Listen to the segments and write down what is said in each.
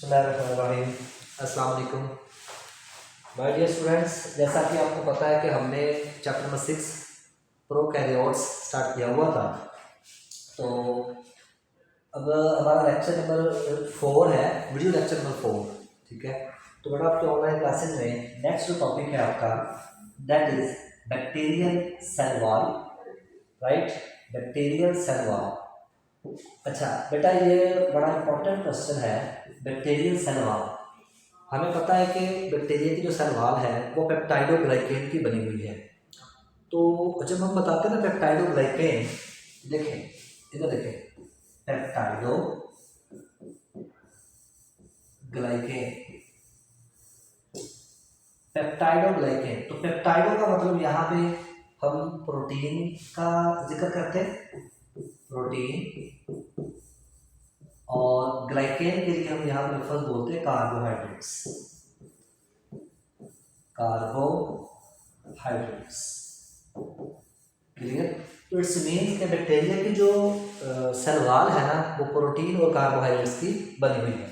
बिस्मिल्लाहिर्रहमानिर्रहीम। अस्सलाम वालेकुम माय डियर स्टूडेंट्स। जैसा कि आपको पता है कि हमने चैप्टर नंबर 6 प्रोकैरियोट्स स्टार्ट किया हुआ था। तो अब हमारा लेक्चर नंबर 4 है, वीडियो लेक्चर नंबर 4। ठीक है, तो बेटा आपके ऑनलाइन क्लासेज में नेक्स्ट जो टॉपिक है आपका that is bacterial cell wall. Right, bacterial cell wall. अच्छा बेटा, ये बड़ा इंपॉर्टेंट क्वेश्चन है। बैक्टीरियल सेल वॉल, हमें पता है कि बैक्टीरिया की जो सेल वॉल है वो पेप्टाइडोग्लाइकेन की बनी हुई है। तो जब हम बताते हैं ना पेप्टाइडोग्लाइकेन, देखें इधर देखें, पेप्टाइडोग्लाइकेन, पेप्टाइडोग्लाइकेन। तो पेप्टाइडो का मतलब यहाँ पे हम प्रोटीन का जिक्र करते हैं, प्रोटीन, और ग्लाइकेन के लिए हम यहाँ लफ्ज़ बोलते हैं कार्बोहाइड्रेट्स, कार्बोहाइड्रेट्स। क्लियर? तो इट्स मीन्स कि बैक्टीरिया की जो सेल वॉल है ना वो प्रोटीन और कार्बोहाइड्रेट्स की बनी हुई है।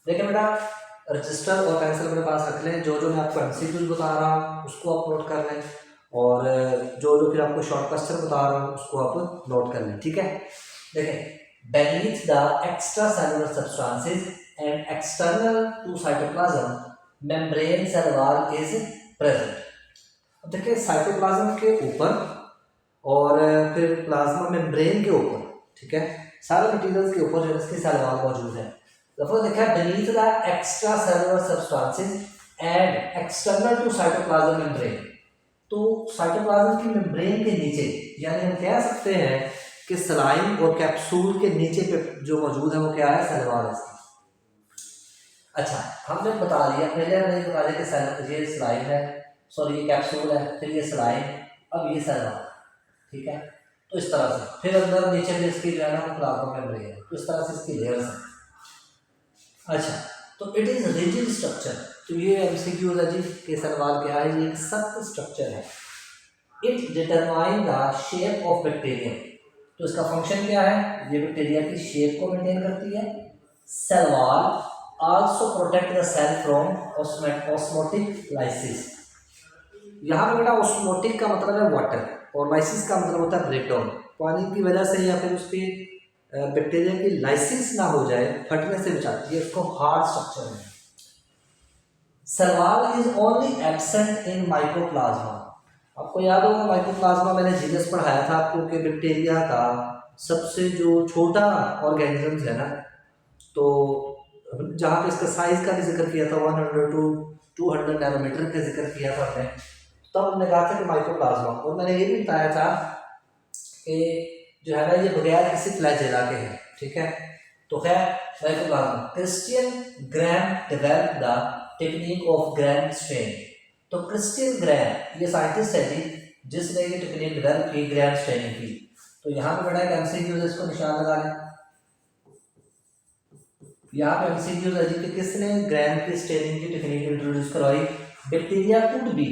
देखिए बेटा, रजिस्टर और पेंसिल अपने पास रख लें। जो जो मैं आपको एमसीक्यूज बता रहा हूँ उसको आप नोट कर लें, और जो जो फिर आपको शॉर्ट क्वेश्चन बता रहा हूँ उसको आप नोट कर लें। ठीक है, देखें, beneath the extracellular substances and external to cytoplasm membrane cell wall is present। अब देखिए, साइटोप्लाज्म के ऊपर और फिर प्लाज्मा मेम्ब्रेन के ऊपर, ठीक है, सारे मटेरियल्स के ऊपर जो इसकी सेल वॉल मौजूद है। देखो देखा, beneath the extracellular substances and external to cytoplasm membrane, तो साइटोप्लाज्म की मेम्ब्रेन के नीचे, यानी हम कह सकते हैं कि स्लाइम और कैप्सूल के नीचे पे जो मौजूद है वो क्या है, सेल वॉल है इसकी। अच्छा, हमने बता दिया, पहले हमने बता दिया कि सेल, ये स्लाइम है, सॉरी ये कैप्सूल है, फिर ये स्लाइम, अब ये सेल वॉल। ठीक है, तो इस तरह से फिर अंदर नीचे में इसकी जो है ना प्लाज्मा मेम्ब्रेन है, तो इस तरह से इसकी लेयर्स है। अच्छा, तो इट इज रिजिड स्ट्रक्चर। तो ये एमसीक्यू है जी कि सेल वॉल क्या है, ये एक सख्त स्ट्रक्चर है। It determine the shape of bacteria. तो इसका फंक्शन क्या है, ये बैक्टीरिया की शेप को मेंटेन करती है। Cell wall also protect the cell from osmotic lysis. यहाँ पे बेटा ऑस्मोटिक का मतलब है वाटर, और लाइसिस का मतलब होता है ब्रेकडाउन। पानी की वजह से या फिर उसकी बैक्टीरिया की लाइसिस ना हो जाए, फटने से बचाती है, उसको हार्ड स्ट्रक्चर है। Cell wall is only absent in mycoplasma. आपको याद होगा माइकोप्लाज्मा मैंने जीनस पढ़ाया था आपको कि बैक्टीरिया का सबसे जो छोटा ऑर्गेनिज्म है ना, तो जहाँ पे इसका साइज का भी जिक्र किया था 100 to 200 नैनोमीटर का जिक्र किया था हमने, तब हमने कहा था कि माइकोप्लाज्मा, और मैंने ये भी बताया था कि जो है ना ये बगैर किसी फ्लैजेला के हैं। ठीक है, तो खैर mycoplasma, Christian Gram develop the technique of Gram stain. तो क्रिस्टियन ग्रैम ये साइंटिस्ट है जी जिसने ये टेक्निक डेवलप की, ग्रैम स्ट्रेनिंग की। तो यहाँ पे बड़ा एमसीक्यू है, इसको निशान लगा लें। यहाँ पे एमसीक्यू है जी कि किसने ग्रैम की स्ट्रेनिंग की टेक्निक इंट्रोड्यूस करवाई। Bacteria could be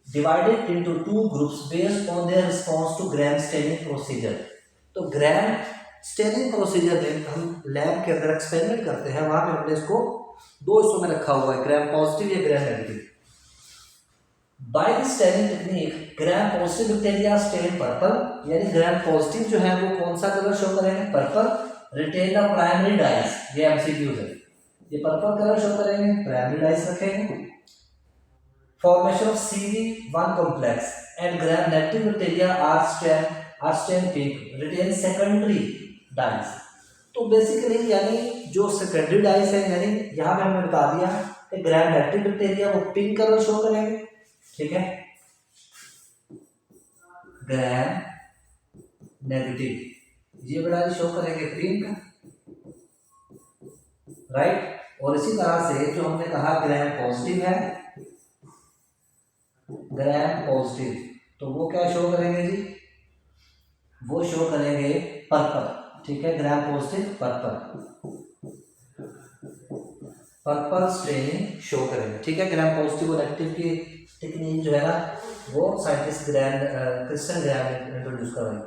divided into 2 groups based on their response to Gram staining procedure. तो ग्रैम स्ट्रेनिंग प्रोसीजर में हम लैब के अंदर एक्सपेरिमेंट करते हैं, वहां पे हमने इसको 2 हिस्सों में रखा हुआ है, ग्रैम पॉजिटिव या Gram negative. By this staining technique, Gram positive bacteria stain purple, यानी ग्राम पॉजिटिव जो है वो कौन सा कलर शो करेंगे, purple. Retain the primary dyes, ये एमसीक्यू है, ये पर्पल कलर शो करेंगे, प्राइमरी डाइस रखेंगे। Formation of CV1 complex and Gram negative bacteria are stain pink, retain secondary dyes. तो बेसिकली यानी जो सेकेंडरी डाइस है, यानी यहाँ पे हमने बता दिया कि ग्राम नेगेटिव बैक्टीरिया वो पिंक कलर शो करेंगे। ठीक है, ग्राम नेगेटिव ये बड़ा शो करेंगे पिंक, राइट। और इसी तरह से जो हमने कहा ग्राम पॉजिटिव है, ग्राम पॉजिटिव, तो वो क्या शो करेंगे जी, वो शो करेंगे पर्पल। ठीक है, Gram positive purple, purple staining show करेंगे। ठीक है, ग्राम पॉजिटिव और नेगेटिव की टेक्निक जो है ना वो साइंटिस्ट क्रिस्टियन ग्रैम ने इंट्रोड्यूस करवाई।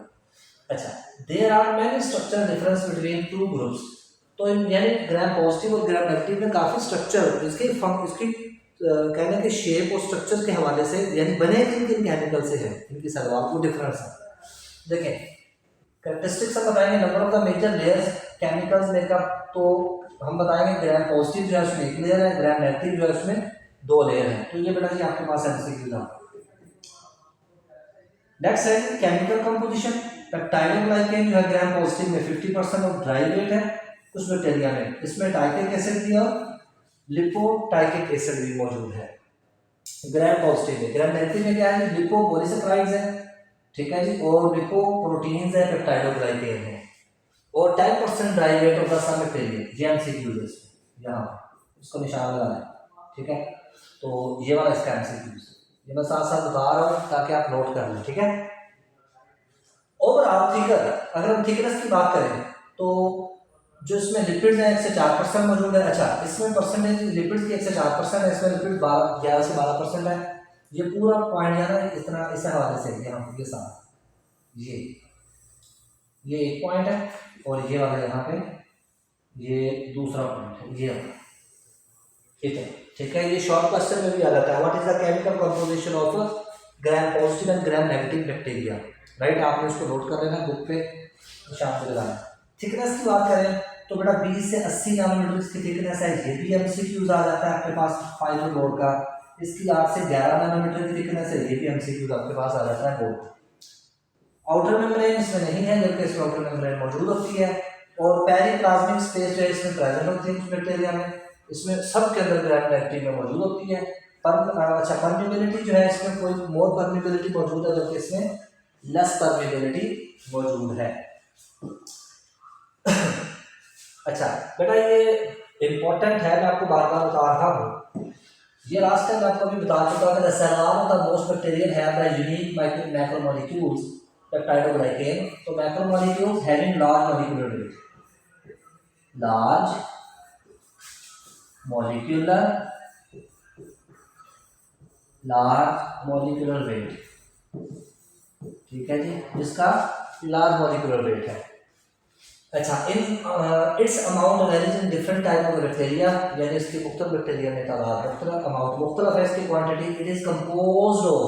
अच्छा, there are many structural difference between 2 groups. तो यानी ग्राम पॉजिटिव और ग्राम नेगेटिव में काफ़ी स्ट्रक्चर इसकी कहने के शेप और स्ट्रक्चर के हवाले से यानी बने किन किन केमिकल से है, इनकी सलवार को डिफरेंस है। देखें कैरेक्टरिस्टिक्स हम बताएंगे, number of the major layers chemicals makeup, तो हम बताएंगे ग्राम पॉजिटिव जो है उसमें एक लेयर है, ग्राम नेगेटिव जो है उसमें 2 लेयर है। तो ये बेटा जी आपके पास एमसीक्यू था। नेक्स्ट है केमिकल कंपोजिशन। पेप्टाइडोग्लाइकेन जो है ग्राम पॉजिटिव में 50% ऑफ ड्राई वेट है कुछ बैक्टीरिया में, इसमें टाइकिक एसिड भी और लिपोटाइकिक एसिड भी मौजूद है ग्राम पॉजिटिव में। ग्राम नेगेटिव में क्या है, लिपोपॉलीसेकेराइड्स है, ठीक है जी, और लिपोप्रोटीन्स है, पेप्टाइडोग्लाइकेन है, और 10% dry weight of the some bacteria. ये एमसीक्यू है यहाँ इसको निशान लगाना है, ठीक है। तो ये वाला इसका एमसीक्यू, ये मैं साथ साथ बता रहा हूँ ताकि आप नोट कर लें, ठीक है। ओवरऑल थिकर, अगर हम थिकनेस की बात करें तो जो इसमें लिपिड्स हैं 1 से 4% मौजूद है। अच्छा, इसमें परसेंटेज लिपिड्स की 1 से 4% है, इसमें लिपिड 11 से 12% है। ये पूरा पॉइंट जो है ना इतना इस हवाले से यहाँ के साथ ये एक पॉइंट है, और ये वाला यहाँ पे ये दूसरा पॉइंट है, ये ठीक है। ये शॉर्ट क्वेश्चन में भी आ जाता है, what is the chemical composition of gram positive and Gram negative bacteria, right. आपने इसको नोट कर लेना, बुक पे निशान पे लगाना। थिकनेस की बात करें तो बेटा 20 से 80 नैनोमीटर इसकी थिकनेस है, ये भी एमसीक्यूज आ जाता है आपके पास फाइनल बोर्ड का। इसकी 8 से 11 नैनोमीटर की थिकनेस है, ये भी एमसीक्यूज आपके पास आ जाता है बोर्ड। आउटर मेम्ब्रेन इसमें नहीं है, जबकि इसमें आउटर मेम्ब्रेन मौजूद होती है, और पेरिप्लाज्मिक स्पेस जो है इसमें प्रेजेंट होती है बैक्टीरिया में, इसमें सब के अंदर ग्राम नेगेटिव में मौजूद होती है। अच्छा, परमिबिलिटी जो है इसमें कोई मोर परमिबिलिटी मौजूद है, जबकि इसमें लेस परमिबिलिटी मौजूद है। अच्छा बेटा, ये इंपॉर्टेंट है, मैं आपको बार बार बता रहा हूँ। ये लास्ट टाइम मैं आपको भी बता चुका हूँ, the cell of the most bacterial have the unique macromolecules peptidoglycan. तो macromolecules having large molecular weight, large molecular weight, ठीक है जी, जिसका लार्ज मॉलिक्यूलर वेट है। अच्छा, in its amount varies in different type of bacteria, यानी इसकी मुख्तलिफ बैक्टीरिया में तादाद मुख्तलिफ अमाउंट मुख्तलिफ है इसकी quantity. It is composed of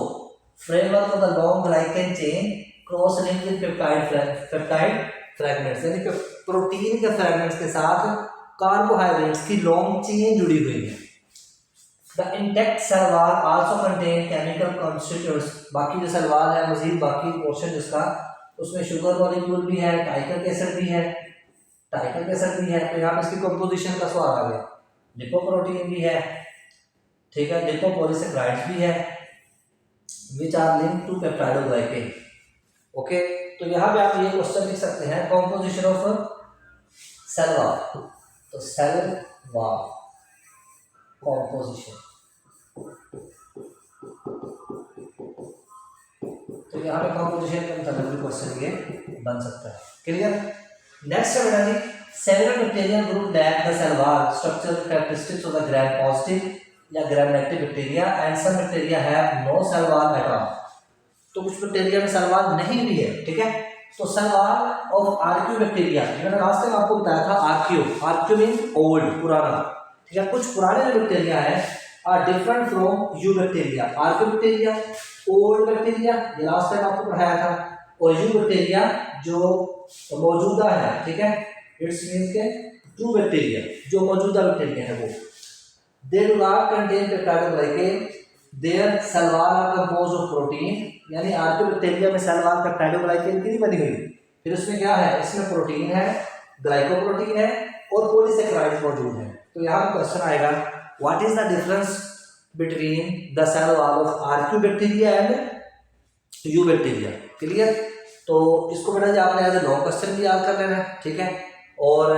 framework of the long glycan chain cross link with peptide fragments, यानी कि प्रोटीन के फ्रैगमेंट्स के साथ कार्बोहाइड्रेट्स की लॉन्ग चेन जुड़ी हुई है। The intact cell wall also contain chemical constituents, बाकी जो सेल वॉल है मजीद बाकी पोर्शन जिसका उसमें शुगर मॉलिक्यूल भी है, टाइकिक एसिड भी है, तो यहाँ पे इसकी कंपोजिशन का सवाल आ गया। लिपोप्रोटीन भी है, ठीक है, लिपोपॉलीसेकेराइड्स भी है, which are linked to peptidoglycan. Okay, तो यहाँ पे आप ये क्वेश्चन लिख सकते हैं, कंपोजिशन ऑफ सेल वॉल। तो सेल वॉल कंपोजिशन, तो यहाँ पे कंपोजिशन के मतलब भी क्वेश्चन ये बन सकता है। क्लियर। नेक्स्ट है बेटा जी, several bacterial group that the cell wall structural characteristics of the gram positive या gram negative bacteria and some bacteria have no cell wall at all. तो कुछ बैक्टीरिया में सेल वॉल नहीं भी है, ठीक है। तो cell wall of archaeo bacteria, मैंने लास्ट टाइम आपको बताया था, आर्कियो मीन ओल्ड, पुराना, ठीक है। कुछ पुराने जो बैक्टीरिया है are different from eu bacteria. Archaeo bacteria, old bacteria, ये लास्ट टाइम आपको पढ़ाया था, और यू बैक्टीरिया जो मौजूदा है, ठीक है, इट्स मींस के ट्रू बैक्टीरिया जो मौजूदा बैक्टीरिया है वो। They do not contain peptidoglycan, their cell wall are composed of protein, यानी आर्कियो बैक्टीरिया में सेल वॉल पेप्टाइडोग्लाइकेन की नहीं बनी हुई। फिर उसमें क्या है, इसमें प्रोटीन है, ग्लाइकोप्रोटीन है, और पॉलीसेकेराइड्स मौजूद है। तो यहाँ क्वेश्चन आएगा, what is the difference between the cell wall of archaeo bacteria and eu bacteria. Clear. तो इसको बेटा जी आपने एज ए लॉन्ग क्वेश्चन भी याद कर लेना है, ठीक है, और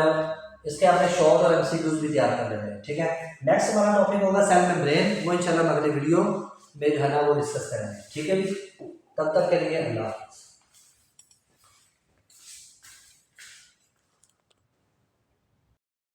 इसके आपने शॉर्ट और एमसीक्यूज भी तैयार कर लेने हैं, ठीक है। नेक्स्ट हमारा टॉपिक होगा सेल मेम्ब्रेन, वो इंशाल्लाह अगले वीडियो में जो है ना वो डिस्कस करेंगे, ठीक है जी। तब तक के लिए अल्लाह हाफ़िज़।